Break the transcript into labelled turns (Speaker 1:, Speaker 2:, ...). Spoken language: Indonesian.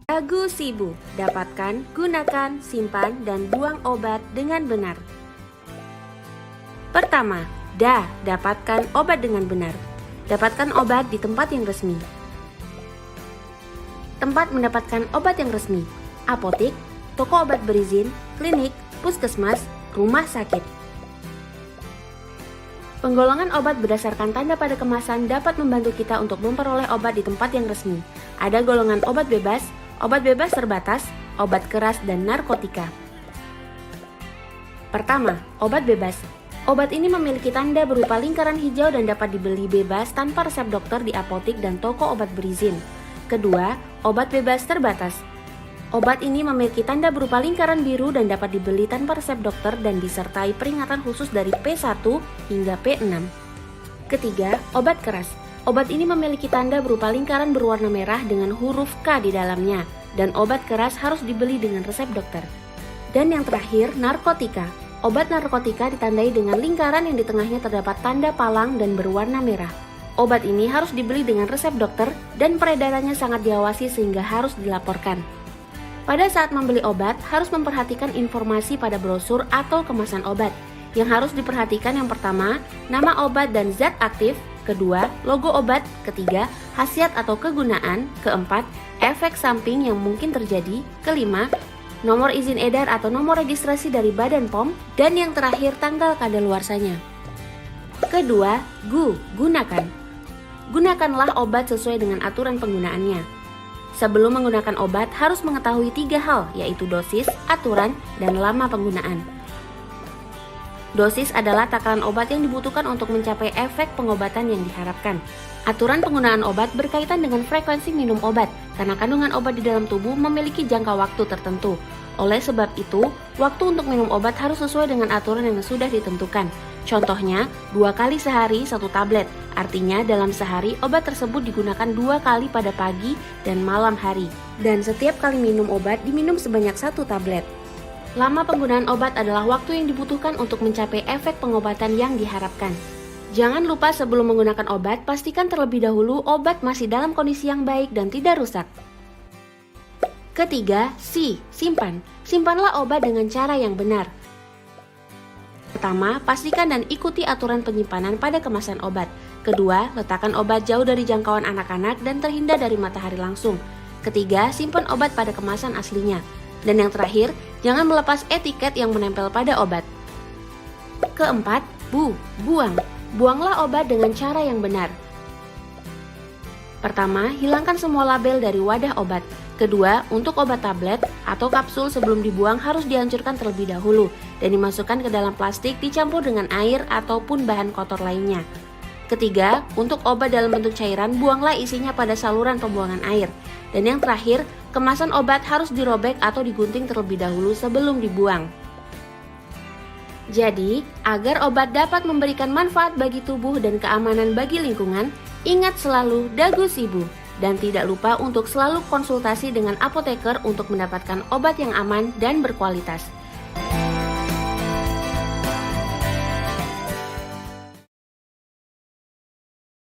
Speaker 1: Dagu Sibu, dapatkan, gunakan, simpan, dan buang obat dengan benar. Pertama, dapatkan obat dengan benar. Dapatkan obat di tempat yang resmi. Tempat mendapatkan obat yang resmi: apotik, toko obat berizin, klinik, puskesmas, rumah sakit. Penggolongan obat berdasarkan tanda pada kemasan dapat membantu kita untuk memperoleh obat di tempat yang resmi. Ada golongan obat bebas terbatas, obat keras, dan narkotika. Pertama, obat bebas. Obat ini memiliki tanda berupa lingkaran hijau dan dapat dibeli bebas tanpa resep dokter di apotik dan toko obat berizin. Kedua, obat bebas terbatas. Obat ini memiliki tanda berupa lingkaran biru dan dapat dibeli tanpa resep dokter dan disertai peringatan khusus dari P1 hingga P6. Ketiga, obat keras. Obat ini memiliki tanda berupa lingkaran berwarna merah dengan huruf K di dalamnya, dan obat keras harus dibeli dengan resep dokter. Dan yang terakhir, narkotika. Obat narkotika ditandai dengan lingkaran yang di tengahnya terdapat tanda palang dan berwarna merah. Obat ini harus dibeli dengan resep dokter dan peredarannya sangat diawasi sehingga harus dilaporkan. Pada saat membeli obat, harus memperhatikan informasi pada brosur atau kemasan obat. Yang harus diperhatikan yang pertama, nama obat dan zat aktif. Kedua, logo obat. Ketiga, khasiat atau kegunaan. Keempat, efek samping yang mungkin terjadi. Kelima, nomor izin edar atau nomor registrasi dari Badan POM. Dan yang terakhir, tanggal kadaluarsanya. Kedua, gunakan. Gunakanlah obat sesuai dengan aturan penggunaannya. Sebelum menggunakan obat, harus mengetahui 3 hal, yaitu dosis, aturan, dan lama penggunaan. Dosis adalah takaran obat yang dibutuhkan untuk mencapai efek pengobatan yang diharapkan. Aturan penggunaan obat berkaitan dengan frekuensi minum obat, karena kandungan obat di dalam tubuh memiliki jangka waktu tertentu. Oleh sebab itu, waktu untuk minum obat harus sesuai dengan aturan yang sudah ditentukan. Contohnya, 2 kali sehari 1 tablet. Artinya dalam sehari obat tersebut digunakan 2 kali pada pagi dan malam hari. Dan setiap kali minum obat diminum sebanyak 1 tablet. Lama penggunaan obat adalah waktu yang dibutuhkan untuk mencapai efek pengobatan yang diharapkan. Jangan lupa sebelum menggunakan obat, pastikan terlebih dahulu obat masih dalam kondisi yang baik dan tidak rusak. Ketiga, simpan. Simpanlah obat dengan cara yang benar. Pertama, pastikan dan ikuti aturan penyimpanan pada kemasan obat. Kedua, letakkan obat jauh dari jangkauan anak-anak dan terhindar dari matahari langsung. Ketiga, simpan obat pada kemasan aslinya. Dan yang terakhir, jangan melepas etiket yang menempel pada obat. Keempat, buang. Buanglah obat dengan cara yang benar. Pertama, hilangkan semua label dari wadah obat. Kedua, untuk obat tablet atau kapsul sebelum dibuang harus dihancurkan terlebih dahulu dan dimasukkan ke dalam plastik dicampur dengan air ataupun bahan kotor lainnya. Ketiga, untuk obat dalam bentuk cairan, buanglah isinya pada saluran pembuangan air. Dan yang terakhir, kemasan obat harus dirobek atau digunting terlebih dahulu sebelum dibuang. Jadi, agar obat dapat memberikan manfaat bagi tubuh dan keamanan bagi lingkungan, ingat selalu Dagu Sibu. Dan tidak lupa untuk selalu konsultasi dengan apoteker untuk mendapatkan obat yang aman dan berkualitas.